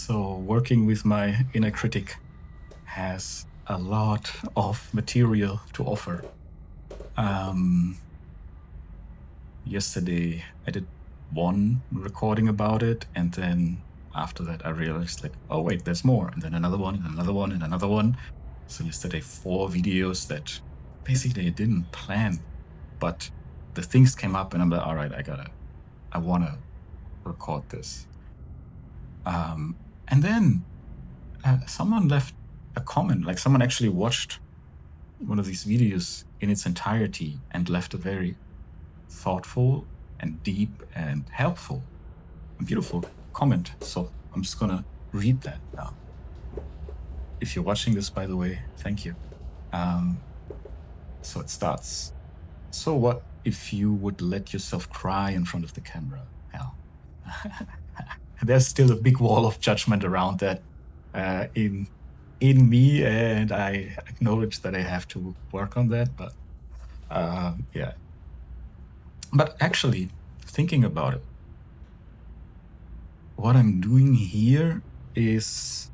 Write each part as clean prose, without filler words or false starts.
So working with my inner critic has a lot of material to offer. Yesterday I did one recording about it, and then after that I realized like, oh wait, there's more, and then another one, and another one, and another one. So yesterday 4 videos that basically I didn't plan, but the things came up and I'm like, all right, I want to record this. And then someone left a comment, like someone actually watched one of these videos in its entirety and left a very thoughtful and deep and helpful and beautiful comment. So I'm just gonna read that now. If you're watching this, by the way, thank you. So it starts. So what if you would let yourself cry in front of the camera? Hell. There's still a big wall of judgment around that in me, and I acknowledge that I have to work on that. But yeah. But actually, thinking about it, what I'm doing here is,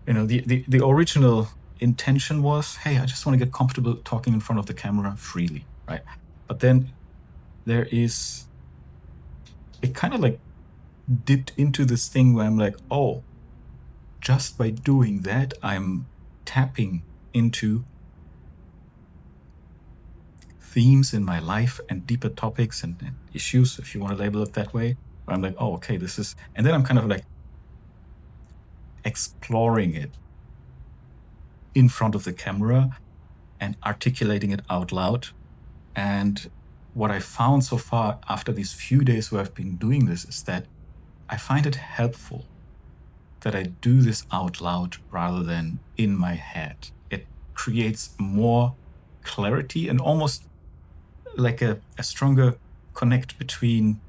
the original intention was, hey, I just want to get comfortable talking in front of the camera freely, right? But then it kind of like dipped into this thing where I'm like, oh, just by doing that, I'm tapping into themes in my life and deeper topics and issues, if you want to label it that way. Where I'm like, oh, okay, and then I'm kind of like exploring it in front of the camera and articulating it out loud. And what I found so far after these few days where I've been doing this is that I find it helpful that I do this out loud rather than in my head. It creates more clarity and almost like a stronger connect between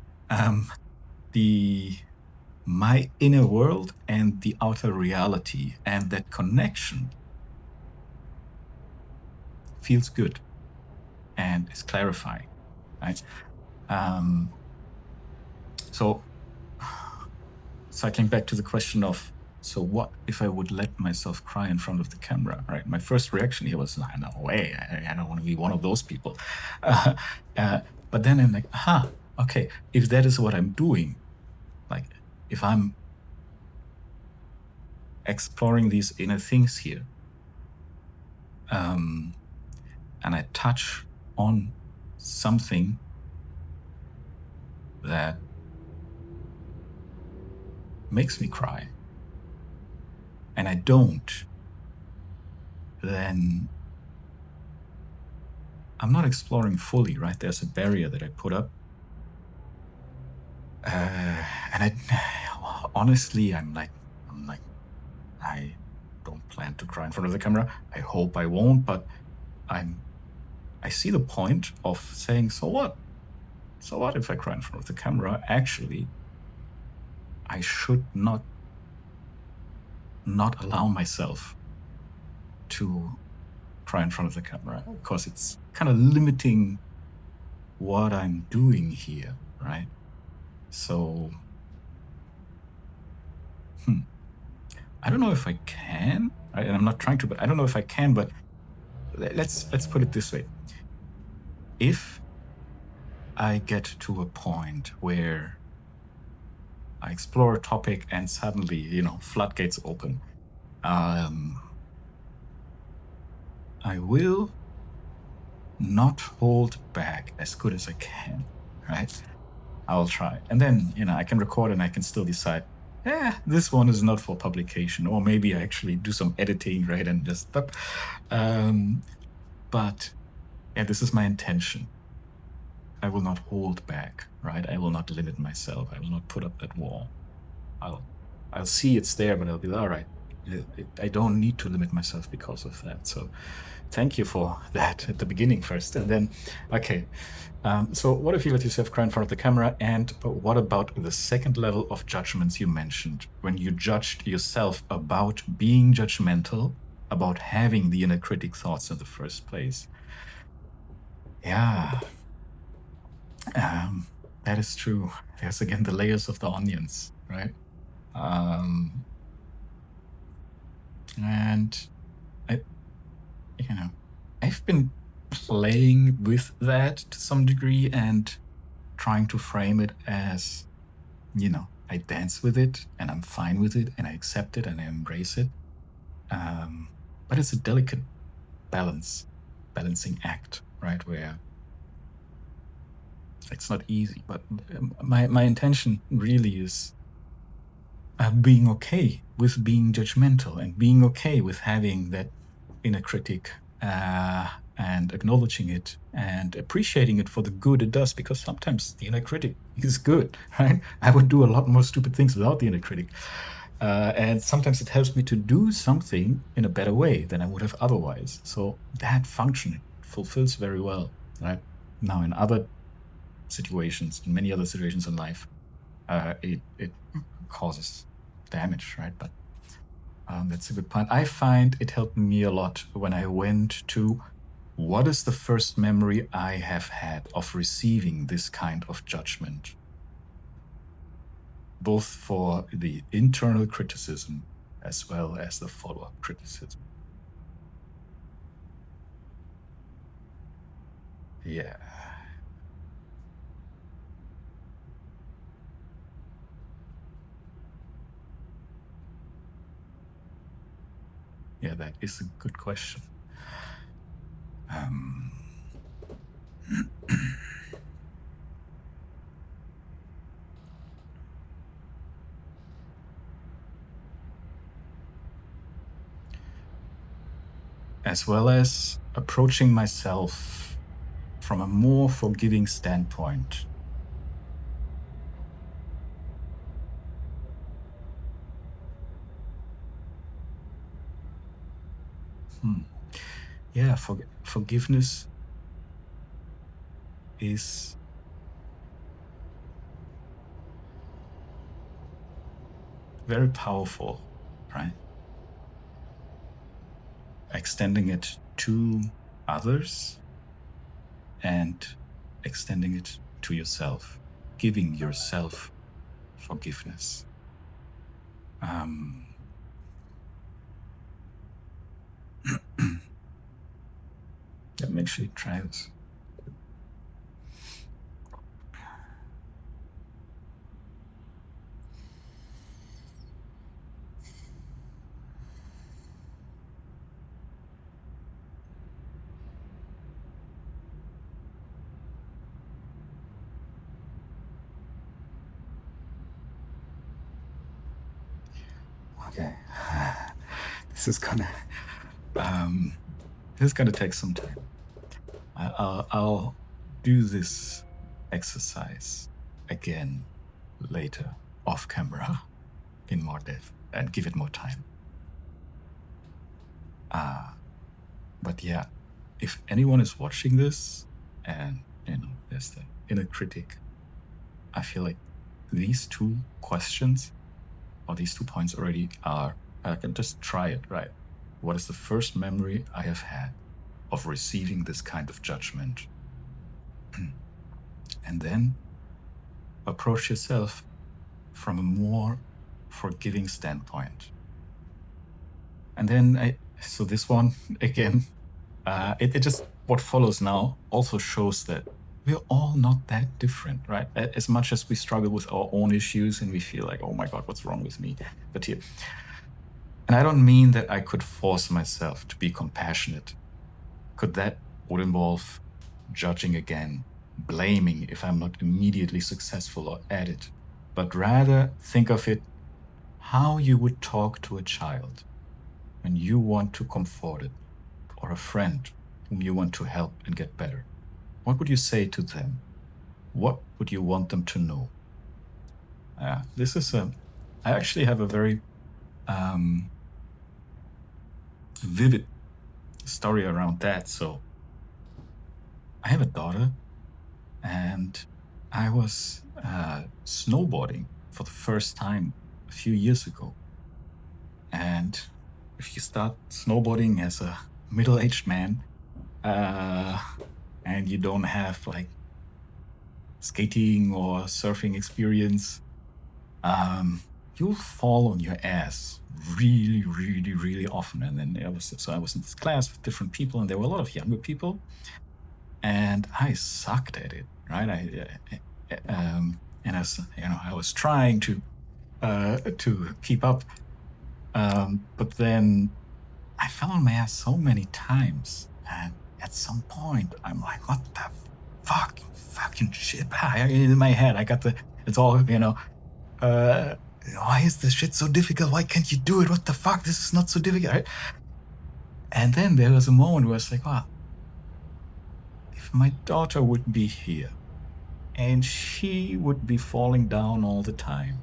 my inner world and the outer reality, and that connection feels good and is clarifying, right? So cycling back to the question of, so what if I would let myself cry in front of the camera, right? My first reaction here was, no way, I don't want to be one of those people. But then I'm like, okay, if that is what I'm doing, like if I'm exploring these inner things here, and I touch on something that makes me cry, and I don't, then I'm not exploring fully, right? There's a barrier that I put up. And honestly, I'm like, I don't plan to cry in front of the camera. I hope I won't, but I see the point of saying, so what? So what if I cry in front of the camera? Actually, I should not allow myself to cry in front of the camera, because it's kind of limiting what I'm doing here, right? So, I don't know if I can, right? And I'm not trying to, but I don't know if I can, but let's put it this way. If I get to a point where I explore a topic and suddenly, floodgates open, I will not hold back as good as I can, right? I'll try. And then, I can record and I can still decide, this one is not for publication, or maybe I actually do some editing, right? And just, but yeah, this is my intention. I will not hold back, right? I will not limit myself. I will not put up that wall. I'll see it's there, but I'll be all right. I don't need to limit myself because of that. So thank you for that at the beginning first. And then, okay. So what if you let yourself cry in front of the camera? And what about the second level of judgments you mentioned, when you judged yourself about being judgmental, about having the inner critic thoughts in the first place? Yeah. That is true. There's again the layers of the onions, right? Um, and I, you know, I've been playing with that to some degree and trying to frame it as, I dance with it and I'm fine with it and I accept it and I embrace it. But it's a delicate balancing act, right? Where it's not easy, but my intention really is being okay with being judgmental and being okay with having that inner critic and acknowledging it and appreciating it for the good it does, because sometimes the inner critic is good, right? I would do a lot more stupid things without the inner critic. And sometimes it helps me to do something in a better way than I would have otherwise. So that function it fulfills very well, right? Now, in other situations, in many other situations in life, it causes damage, right? But that's a good point. I find it helped me a lot when I went to what is the first memory I have had of receiving this kind of judgment, both for the internal criticism as well as the follow-up criticism. Yeah. Yeah, that is a good question. As well as approaching myself from a more forgiving standpoint. Yeah, forgiveness is very powerful, right? Extending it to others and extending it to yourself, giving yourself forgiveness. Let me actually try this. Okay. This is gonna take some time. I'll do this exercise again later off camera in more depth and give it more time. But yeah, if anyone is watching this and there's the inner critic, I feel like these two questions or these 2 points already are, I can just try it, right? What is the first memory I have had of receiving this kind of judgment? And then approach yourself from a more forgiving standpoint. And then so this one again, it just, what follows now also shows that we're all not that different, right? As much as we struggle with our own issues and we feel like, oh my God, what's wrong with me? But here, and I don't mean that I could force myself to be compassionate. That would involve judging again, blaming if I'm not immediately successful or at it, but rather think of it how you would talk to a child when you want to comfort it, or a friend whom you want to help and get better. What would you say to them? What would you want them to know? This is I actually have a very vivid story around that. So I have a daughter, and I was snowboarding for the first time a few years ago. And if you start snowboarding as a middle-aged man, and you don't have like skating or surfing experience, you'll fall on your ass really, really, really often. And then I was in this class with different people, and there were a lot of younger people, and I sucked at it, right? And I was trying to keep up, but then I fell on my ass so many times, and at some point I'm like, what the fucking shit? In my head, I got it's all, why is this shit so difficult? Why can't you do it? What the fuck? This is not so difficult. Right? And then there was a moment where I was like, wow, if my daughter would be here and she would be falling down all the time,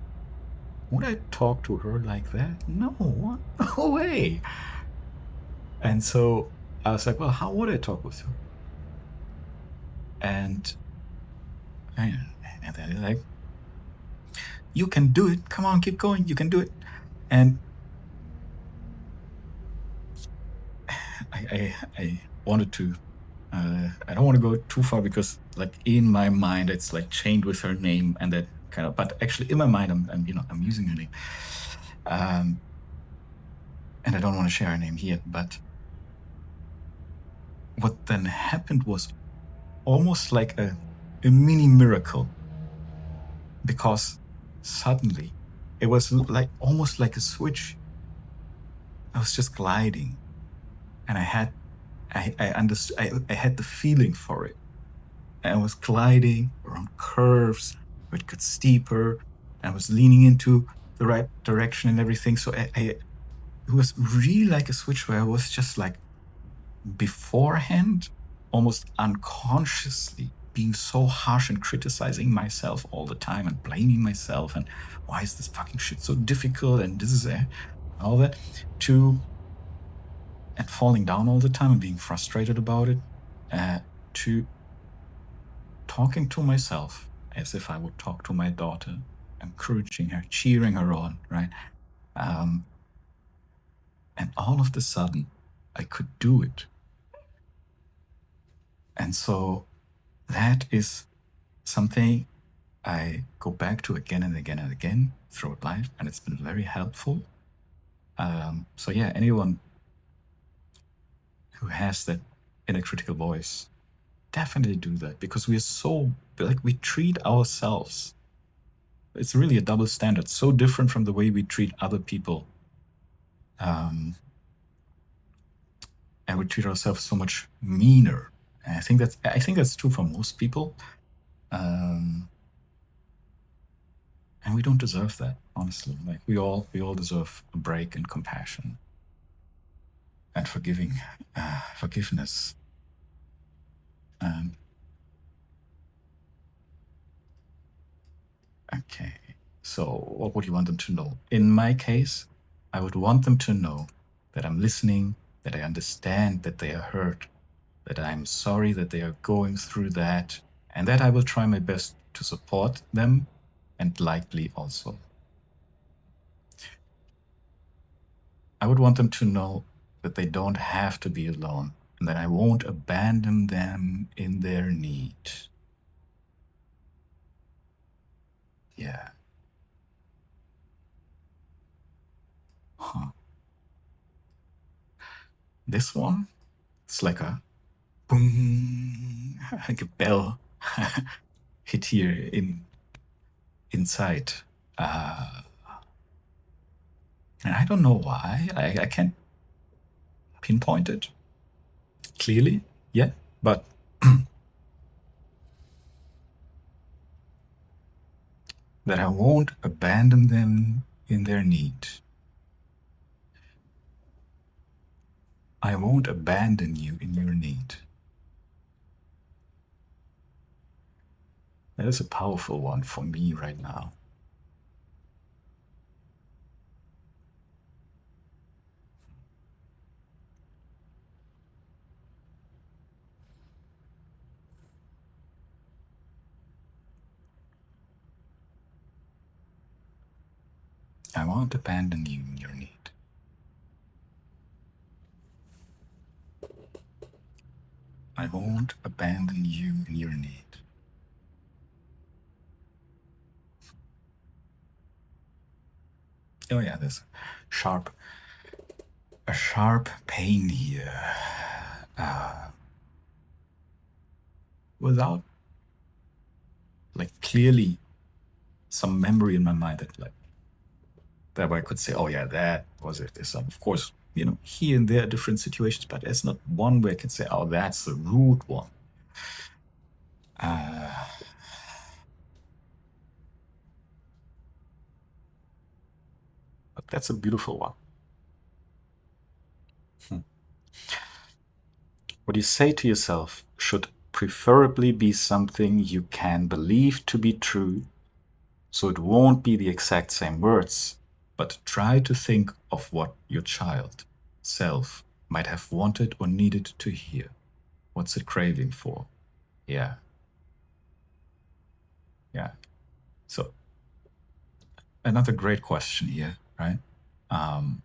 would I talk to her like that? No, no way. And so I was like, well, how would I talk with her? And then they're like, you can do it. Come on, keep going. You can do it. And I wanted to, I don't want to go too far because like in my mind, it's like chained with her name and that kind of, but actually in my mind, I'm using her name. And I don't want to share her name here, but what then happened was almost like a mini miracle, because suddenly it was like almost like a switch. I was just gliding, and I understood. I had the feeling for it. And I was gliding around curves where it got steeper. And I was leaning into the right direction and everything. So it was really like a switch where I was just like beforehand, almost unconsciously being so harsh and criticizing myself all the time and blaming myself and why is this fucking shit so difficult and this is all that, and falling down all the time and being frustrated about it, to talking to myself as if I would talk to my daughter, encouraging her, cheering her on, right? And all of a sudden, I could do it. And so that is something I go back to again and again and again throughout life, and it's been very helpful. So yeah, anyone who has that inner critical voice, definitely do that, because we are so, like, we treat ourselves. It's really a double standard, so different from the way we treat other people. And we treat ourselves so much meaner. And I think that's true for most people. And we don't deserve that, honestly. Like we all deserve a break and compassion and forgiveness. Okay. So what would you want them to know? In my case, I would want them to know that I'm listening, that I understand that they are hurt, that I'm sorry that they are going through that, and that I will try my best to support them, and likely also. I would want them to know that they don't have to be alone, and that I won't abandon them in their need. Yeah. Huh. This one, it's like a boom, like a bell hit here inside. And I don't know why. I can't pinpoint it clearly yet, but that I won't abandon them in their need. I won't abandon you in your need. That is a powerful one for me right now. I won't abandon you in your need. I won't abandon you in your need. Oh yeah, there's sharp, a sharp pain here. Without, like, clearly some memory in my mind that, like, that way I could say, oh yeah, that was it. There's some, of course, here and there different situations, but there's not one where I can say, oh, that's the root one. But that's a beautiful one. What you say to yourself should preferably be something you can believe to be true, so it won't be the exact same words, but try to think of what your child self might have wanted or needed to hear. What's it craving for? Yeah. Yeah. So another great question here, right? And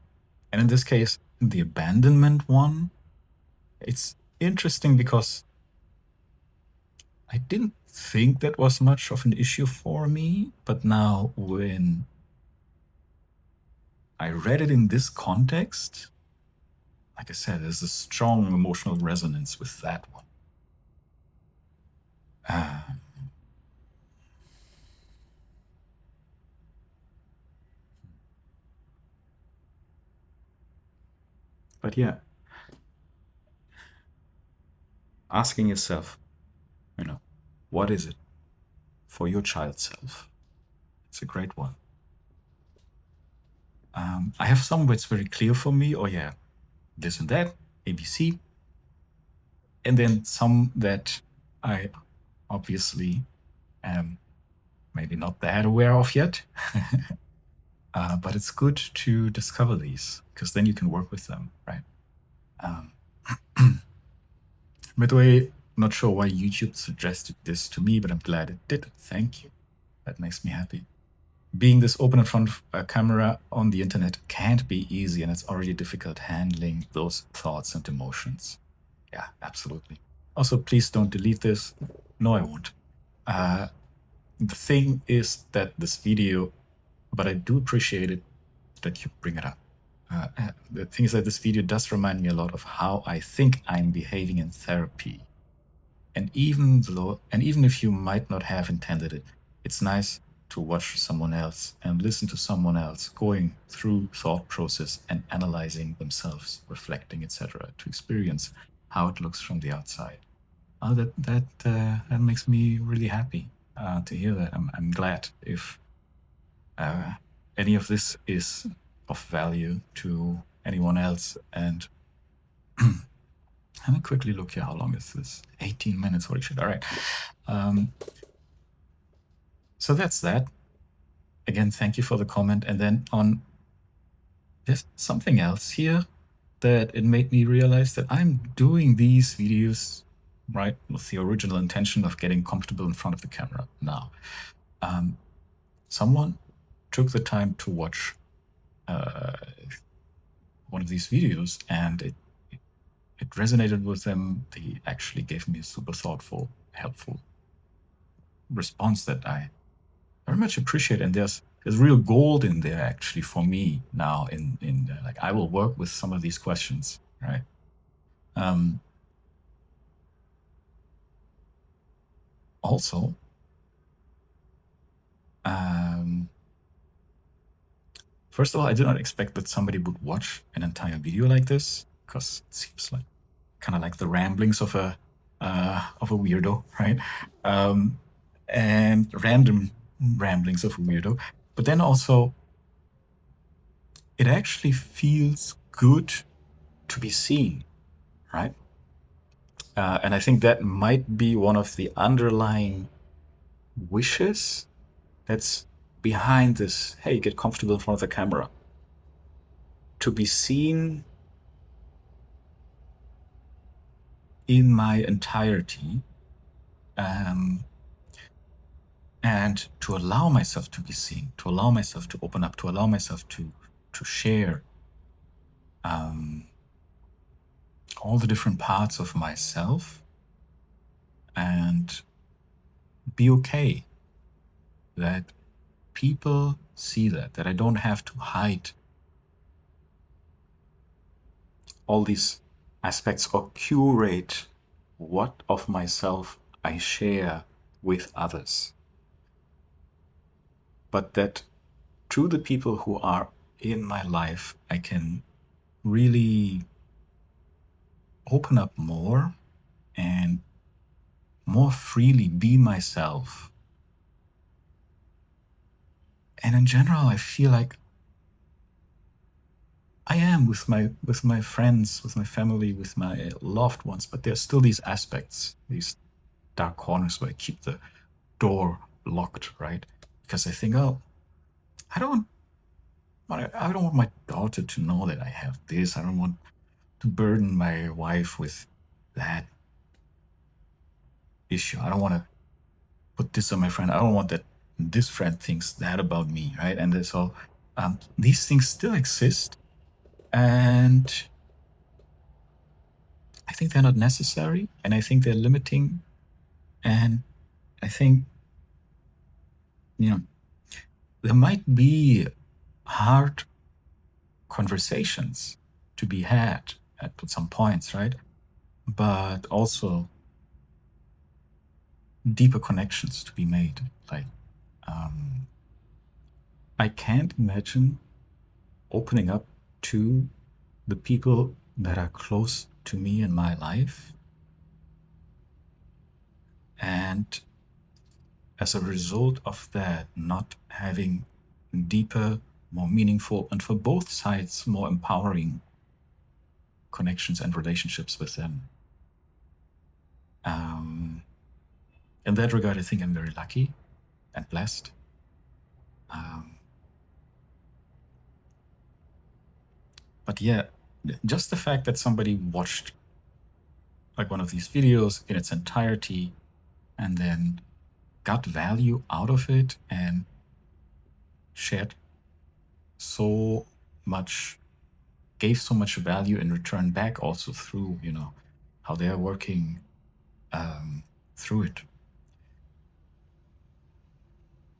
in this case, the abandonment one, it's interesting because I didn't think that was much of an issue for me, but now when I read it in this context, like I said, there's a strong emotional resonance with that one. But yeah, asking yourself, what is it for your child self? It's a great one. I have some where it's very clear for me, oh yeah, this and that, ABC. And then some that I obviously am maybe not that aware of yet. But it's good to discover these because then you can work with them, right? By the way, not sure why YouTube suggested this to me, but I'm glad it did. Thank you. That makes me happy. Being this open in front of a camera on the internet can't be easy, and it's already difficult handling those thoughts and emotions. Yeah, absolutely. Also, please don't delete this. No, I won't. The thing is that this video, but I do appreciate it that you bring it up. The thing is that this video does remind me a lot of how I think I'm behaving in therapy. And even if you might not have intended it, it's nice to watch someone else and listen to someone else going through thought process and analyzing themselves, reflecting, etc., to experience how it looks from the outside. That makes me really happy to hear that. I'm glad if any of this is of value to anyone else. And let me quickly look here. How long is this? 18 minutes. Holy shit. All right. So that's that. Again, thank you for the comment. And then there's something else here that it made me realize that I'm doing these videos, right, with the original intention of getting comfortable in front of the camera. Now, someone took the time to watch one of these videos, and it resonated with them. They actually gave me a super thoughtful, helpful response that I very much appreciate. And there's real gold in there actually for me now. In like, I will work with some of these questions, right? Also, first of all, I did not expect that somebody would watch an entire video like this, because it seems like kind of like the ramblings of a weirdo, right? And random ramblings of a weirdo. But then also, it actually feels good to be seen, right? And I think that might be one of the underlying wishes that's behind this, hey, get comfortable in front of the camera. To be seen in my entirety, and to allow myself to be seen, to allow myself to open up, to allow myself to share all the different parts of myself, and be okay that people see that I don't have to hide all these aspects or curate what of myself I share with others. But that through the people who are in my life, I can really open up more and more freely be myself. And in general, I feel like I am with my friends, with my family, with my loved ones, but there's still these aspects, these dark corners where I keep the door locked, right? Because I think, oh, I don't want my daughter to know that I have this. I don't want to burden my wife with that issue. I don't want to put this on my friend. I don't want that this friend thinks that about me, right? And so these things still exist, and I think they're not necessary, and I think they're limiting, and I think, there might be hard conversations to be had at some points, right? But also deeper connections to be made. Like, I can't imagine opening up to the people that are close to me in my life, and as a result of that, not having deeper, more meaningful, and for both sides, more empowering connections and relationships with them. In that regard, I think I'm very lucky and blessed. But yeah, just the fact that somebody watched like one of these videos in its entirety and then got value out of it and shared so much, gave so much value in return back also through, how they're working through it.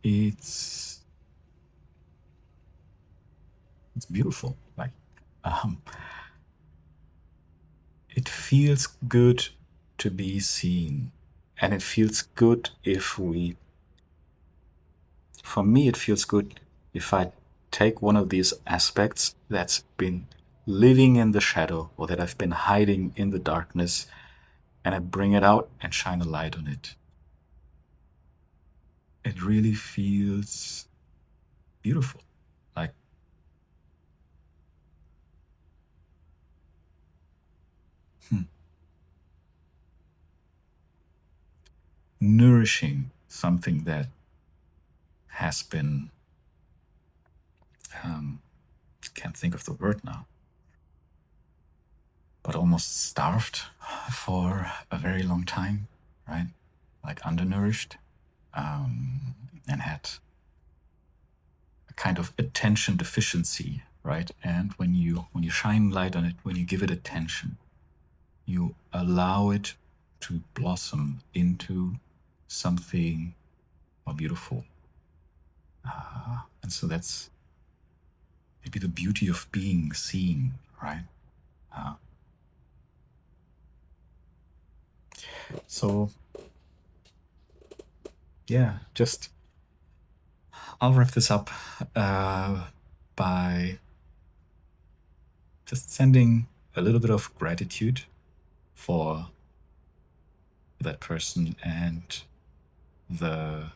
It's beautiful. Like, it feels good to be seen, and it feels good for me, it feels good if I take one of these aspects that's been living in the shadow or that I've been hiding in the darkness, and I bring it out and shine a light on it. It really feels beautiful. Like, nourishing something that has been, can't think of the word now, but almost starved for a very long time, right? Like undernourished, and had a kind of attention deficiency, right? And when you shine light on it, when you give it attention, you allow it to blossom into something more beautiful. And so that's maybe the beauty of being seen, right? So yeah, I'll wrap this up by just sending a little bit of gratitude for that person and the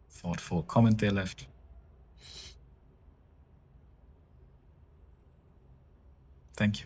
thoughtful comment they left. Thank you.